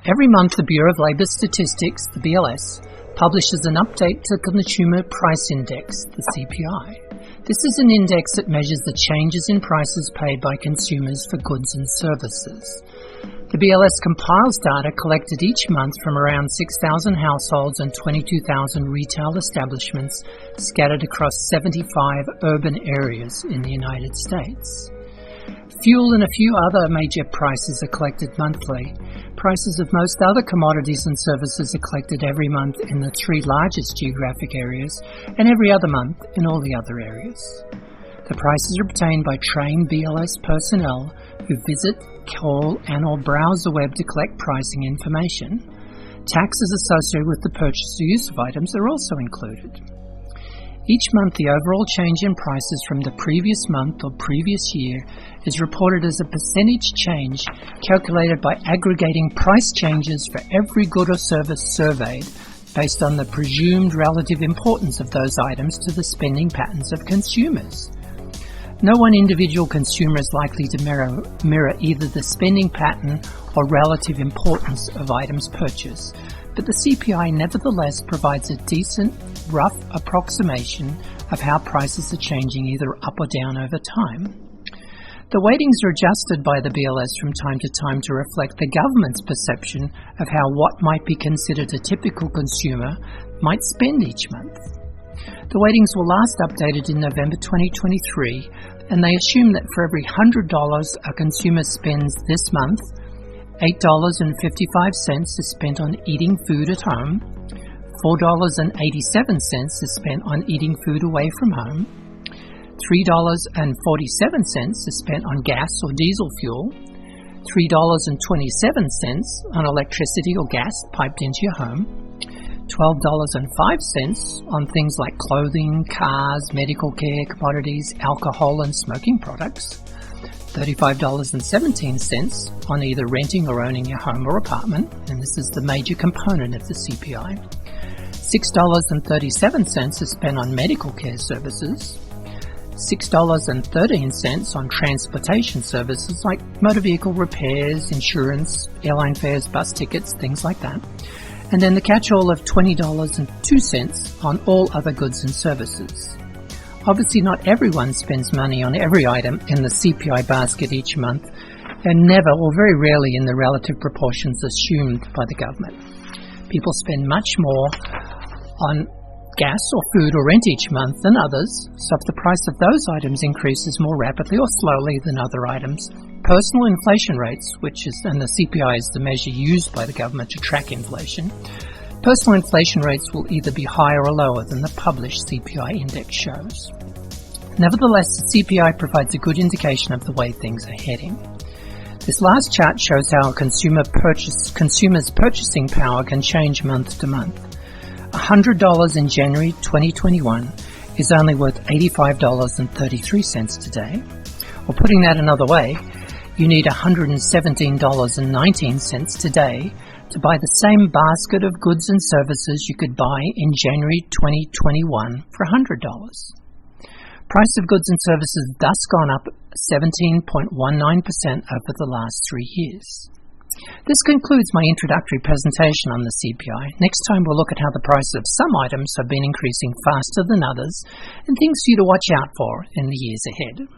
Every month, the Bureau of Labour Statistics, the BLS, publishes an update to the Consumer Price Index, the CPI. This is an index that measures the changes in prices paid by consumers for goods and services. The BLS compiles data collected each month from around 6,000 households and 22,000 retail establishments scattered across 75 urban areas in the United States. Fuel and a few other major prices are collected monthly. Prices of most other commodities and services are collected every month in the three largest geographic areas and every other month in all the other areas. The prices are obtained by trained BLS personnel who visit, call and/or browse the web to collect pricing information. Taxes associated with the purchase or use of items are also included. Each month, the overall change in prices from the previous month or previous year is reported as a percentage change calculated by aggregating price changes for every good or service surveyed based on the presumed relative importance of those items to the spending patterns of consumers. No one individual consumer is likely to mirror either the spending pattern or relative importance of items purchased, but the CPI nevertheless provides a decent, rough approximation of how prices are changing either up or down over time. The weightings are adjusted by the BLS from time to time to reflect the government's perception of how what might be considered a typical consumer might spend each month. The weightings were last updated in November 2023, and they assume that for every $100 a consumer spends this month, $8.55 is spent on eating food at home, $4.87 is spent on eating food away from home, $3.47 is spent on gas or diesel fuel, $3.27 on electricity or gas piped into your home, $12.05 on things like clothing, cars, medical care, commodities, alcohol and smoking products, $35.17 on either renting or owning your home or apartment, and this is the major component of the CPI. $6.37 is spent on medical care services, $6.13 on transportation services like motor vehicle repairs, insurance, airline fares, bus tickets, things like that. And then the catch-all of $20.02 on all other goods and services. Obviously, not everyone spends money on every item in the CPI basket each month, and never or very rarely in the relative proportions assumed by the government. People spend much more on gas or food or rent each month than others, so if the price of those items increases more rapidly or slowly than other items, personal inflation rates, and the CPI is the measure used by the government to track inflation, personal inflation rates will either be higher or lower than the published CPI index shows. Nevertheless, the CPI provides a good indication of the way things are heading. This last chart shows how consumers' purchasing power can change month to month. $100 in January 2021 is only worth $85.33 today. Or putting that another way, you need $117.19 today to buy the same basket of goods and services you could buy in January 2021 for $100. Price of goods and services thus gone up 17.19% over the last 3 years. This concludes my introductory presentation on the CPI. Next time we'll look at how the prices of some items have been increasing faster than others and things for you to watch out for in the years ahead.